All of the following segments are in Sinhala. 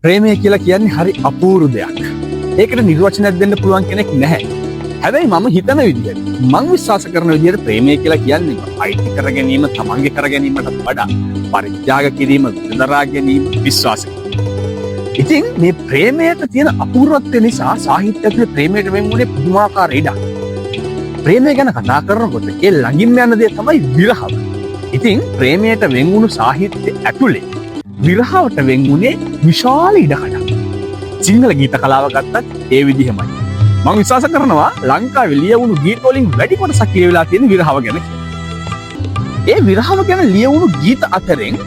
ප්‍රේමය කියලා කියන්නේ හරි අපූර්ව දෙයක්. ඒකට නිර්වචනයක් දෙන්න පුළුවන් කෙනෙක් නැහැ. හැබැයි මම හිතන විදිහට මම විශ්වාස කරන විදිහට ප්‍රේමය කියලා කියන්නේ අයිති කර ගැනීම, තමන්ගේ කර ගැනීමට වඩා පරිත්‍යාග කිරීම, විඳදරා ගැනීම, විශ්වාස කිරීම. ඉතින් මේ ප්‍රේමයට තියෙන අපූර්වත්වය නිසා සාහිත්‍යයේ ප්‍රේමයට වෙන්ුනේ පුදුමාකාර ඉඩක්. ප්‍රේමය ගැන කතා කරනකොට ඒ ළඟින්ම යන දේ තමයි විරහව. ඉතින් ප්‍රේමයට වෙන්ුණු සාහිත්‍ය ඇතුලේ විරහවට වෙන්ුනේ විශාල ඉඩකඩක්. සිංහල ගීත කලාව ගත්තත් ඒ විදිහමයි. මම විශ්වාස කරනවා ලංකාවේ ලියවුණු ගීත වලින් වැඩි කොටසක් කියවිලා තියෙන විරහව ගැන කියලා. ඒ විරහව ගැන ලියවුණු ගීත අතරින්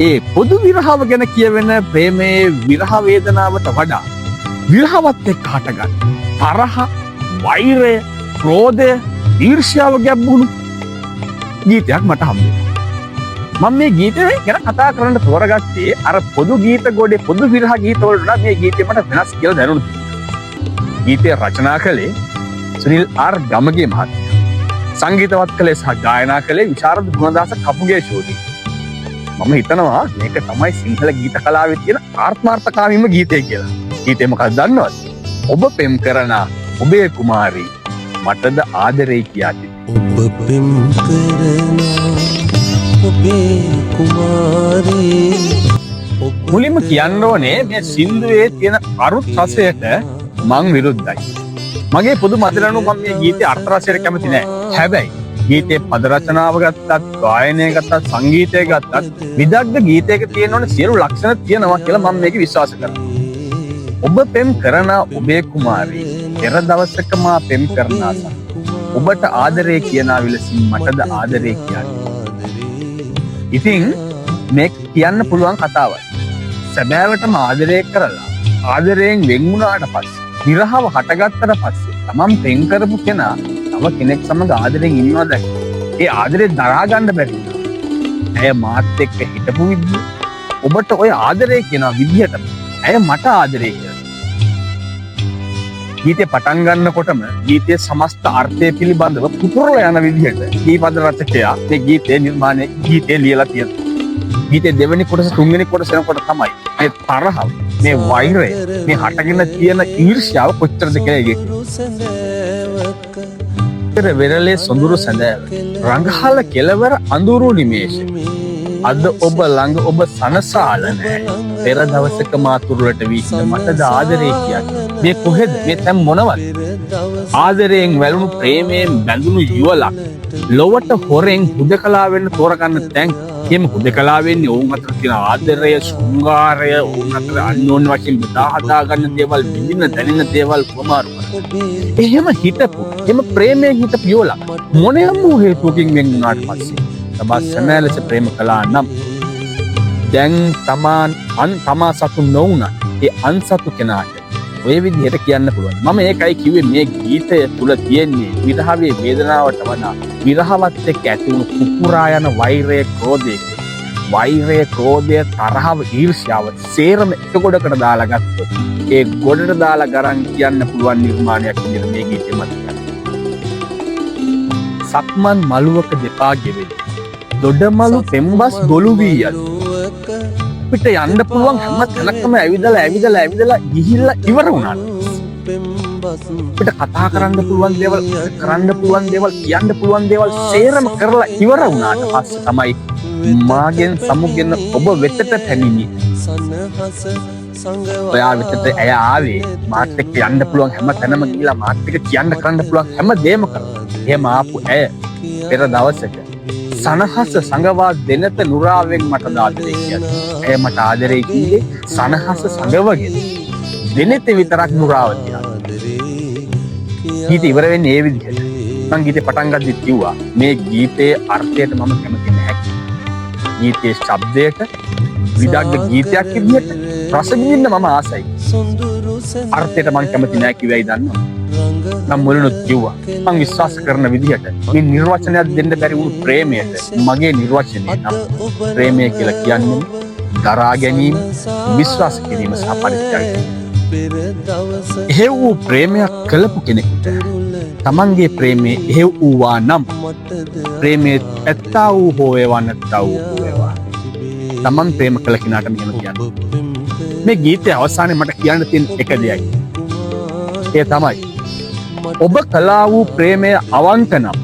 ඒ පොදු විරහව ගැන කියවෙන ප්‍රේමයේ විරහ වේදනාවට වඩා විරහවත් එක්ක හටගන්න තරහ, වෛරය, ක්‍රෝධය, ඊර්ෂ්‍යාව ගැඹුණු ගීතයක් මට හම්බෙනවා. මම මේ ගීතය ගැන කතා කරන්න තෝරගත්තේ අර පොදු ගීත ගොඩේ පොදු විරහ ගීත වලට මේ ගීතය මට වෙනස් කියලා දැනුණා. ගීතය රචනා කළේ සුනිල් ආර් ගමගේ මහත්මයා. සංගීතවත් කළේ සහ ගායනා කළේ විශාරද ගුණදාස කපුගේ ශෝධි. මම හිතනවා මේක තමයි සිංහල ගීත කලාවේ තියෙන ආත්මාර්ථකාමීම ගීතය කියලා. ගීතය මොකක්ද දන්නවද? ඔබ පෙම් කරන ඔබේ කුමාරී මටද ආදරේ කියා තිබේ. ඔබ පෙම් කරන ඔබේ කුමාරී. මුලින්ම කියන්න ඕනේ මේ සින්දුවේ තියෙන අරුත් රසයට මං විරුද්ධයි. මගේ පොදු මතලනු මම මේ ගීතේ අර්ථ රසයට කැමති නෑ. හැබැයි ගීතේ පද රචනාව ගත්තත්, ගායනය ගත්තත්, සංගීතය ගත්තත් විදග්ධ ගීතයක තියෙන ඕනේ සියලු ලක්ෂණ තියෙනවා කියලා මම මේක විශ්වාස කරනවා. ඔබ පෙම් කරන ඔබේ කුමාරී පෙර දවසක මා පෙම් කරනා සා. ඔබට ආදරේ කියනා විලසින් මටද ආදරේ කියන්නේ. ඉතින් මේ කියන්න පුළුවන් කතාවක්. සැබෑවටම ආදරය කරලා ආදරයෙන් වෙන් වුණාට පස්සේ විරහව හටගත්තට පස්සේ තමන් පෙන් කරපු කෙනා තව කෙනෙක් සමග ආදරෙන් ඉන්නවා දැක්ක. ඒ ආදරේ දරා ගන්න බැරි වුණා. ඇය මාත් එක්ක හිටපු විදිය, ඔබට ඔය ආදරේ කියන විදිහටම ඇය මට ආදරේ කියලා. ගීතේ පටන් ගන්නකොටම ගීතයේ සමස්ත අර්ථය පිළිබඳව පුපුරලා යන විදිහට ගීපද රචකයා මේ ගීතේ ලියලා තියෙනවා. ගීතේ දෙවෙනි කොටස තුන්වෙනි කොටස යනකොට තමයි මේ තරහව, මේ වෛරය, මේ හටගෙන තියෙන ඊර්ෂ්‍යාව කොච්චරද කියලා ඉගෙන වෙරළේ සොඳුරු සැඳෑව රඟහල කෙලවර අඳුරු නිමේෂ අද ඔබ ළඟ ඔබ සනසාල නැහැ පෙර දවසක මාතුරුලට වීසින මටද ආදරේ කියන්නේ. මේ කොහෙද මේ තැන් මොනවද? ආදරයෙන් වැළුණු ප්‍රේමයෙන් බැඳුණු යුවලක් ලොවට හොරෙන් හුදකලා වෙන්න තෝරගන්න තැන්. එහෙම හුදකලා වෙන්නේ ඔවුන් අතර තියෙන ආදරය, ශෘංගාරය, ඔවුන් අතර අන්‍යෝන්‍ය වශයෙන් බෙදා හදා ගන්න දේවල්, විඳින්න දැනෙන දේවල් කොමාරු. එහෙම හිටපු, එහෙම ප්‍රේමයෙන් හිටපු යුවලක් මොනියම් වූ හේතුවකින් වෙන් වුණාට පස්සේ තමා සැමෑ ලෙස ප්‍රේම කළා නම් දැන් තමා සතු නොවුණ ඒ අන්සතු කෙනාට ඔය විදිහට කියන්න පුළුවන්. මම ඒකයි කිව්වේ මේ ගීතය තුල තියෙන්නේ විරහවේ වේදනාවට වඩා විරහවත් එක්ක ඇති වුණු කුපුරා යන වෛරය, ක්‍රෝධය, තරහව, ඊර්ෂ්‍යාව සේරම එක ගොඩකට දාලා ගත්තොත් ඒ ගොඩට දාලා ගරන් කියන්න පුළුවන් නිර්මාණයක් විදිහට මේ ගීතය මත සක්මන් මළුවක දෙපා ගෙවෙයි දොඩමලු පෙම්බස් ගොළු වී යන අපිට යන්න පුළුවන් හැම තැනකම ඇවිදලා ගිහිල්ලා ඉවර වුණාට අපිට කතා කරන්න පුළුවන් දේවල්, කරන්න පුළුවන් දේවල්, කියන්න පුළුවන් දේවල් සේරම කරලා ඉවර වුණාට පස්සේ තමයි මාගෙන් සමුගෙන ඔබ වෙතට පැමිණි. ඔයා වෙතට ඇය ආවේ මාත් එක්ක යන්න පුළුවන් හැම තැනම ගිහිල්ලා මාත් එක්ක කියන්න කරන්න පුළුවන් හැම දෙයක්ම කරලා. එහෙම ආපු ඇය පෙර දවසක සනහස සංගවා දෙනත නුරාවෙන් මට ආදරේ කියන්නේ. ඇය මට ආදරේ කිව්වේ සනහස සංගවගෙන දෙනෙත විතරක් නුරාව තියා. ගීත ඉවර වෙන්නේ ඒ විදිහට. මම ගීතේ පටන් ගද්දිත් කිව්වා මේ ගීතයේ අර්ථයට මම කැමති නැහැ. ගීතයේ ශබ්දයට විදග්ධ ගීතයක් විදිහට රස විඳින්න මම ආසයි. අර්ථයට මම කැමති නැහැ කිව්වයි දන්නවා. මම මුලිනුත් කිව්වා මම විශ්වාස කරන විදිහට මේ නිර්වචනයක් දෙන්න බැරි වුණු ප්‍රේමයට මගේ නිර්වචනය නම් ප්‍රේමය කියලා කියන්නේ දරා ගැනීම, විශ්වාස කිරීම සහ පරිත්‍යාගය. එහෙව් වූ ප්‍රේමයක් කළපු කෙනෙකුට තමන්ගේ ප්‍රේමයේ එහෙව් වූවා නම් ප්‍රේමයේ ඇත්තා වූ හෝ වේවා නැත්තා වූ හෝ වේවා තමන් ප්‍රේම කළ කෙනාට මෙහෙම කියන්න මේ ගීතය අවසානයේ මට කියන්න තියෙන එක දෙයයි. ඒ තමයි ඔබ කලා වූ ප්‍රේමය අවංක නම්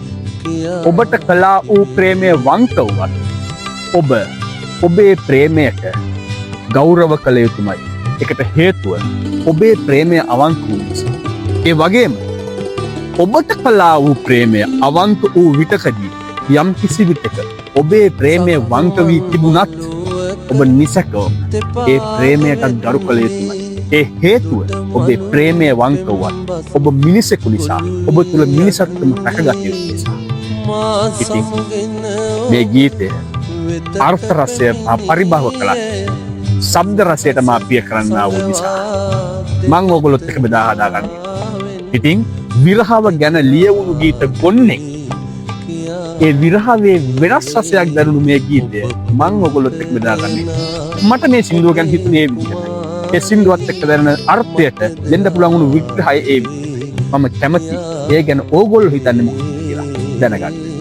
ඔබට කලා වූ ප්‍රේමය වංක වුවත් ඔබ ඔබේ ප්‍රේමයට ගෞරව කළ යුතුමයි. එකට හේතුව ඔබේ ප්‍රේමය අවංක වූ නිසා. ඒ වගේම ඔබට කලා වූ ප්‍රේමය අවංක වූ විටකදී යම් කිසි විටක ඔබේ ප්‍රේමය වංක වී තිබුණත් ඔබ නිසකව ඒ ප්‍රේමයටත් ගරු කළ යුතුමයි. ඒ හේතුව ඔබේ ප්‍රේමය වංක වුවත් ඔබ මිනිසෙකු නිසා ඔබ තුළ මිනිසත්කම රැකගත යුතු නිසා. ඉතින් මේ ගීතය අර්ථ රසය පරිභව කළත් ශබ්ද රසයට මා ප්‍රිය කරන්නා වූ නිසා මං ඕගොල්ලොත් එක්ක බෙදා හදා ගන්නවා. ඉතින් විරහව ගැන ලියවුණු ගීත ගොන්නේ ඒ විරහවේ වෙනස් රසයක් දරුණු මේ ගීතය මං ඕගොල්ලොත් එක්ක බෙදා ගන්නවා. මට මේ සින්දුව ගැන හිතුනේ මේ විදිහට. ඒ සින්දුවත් එක්ක දැනෙන අර්ථයට දෙන්න පුළුවන් වුණු විග්‍රහය මම කැමති. ඒ ගැන ඕගොල්ලෝ හිතන්නේ මොකක්ද කියලා දැනගන්න.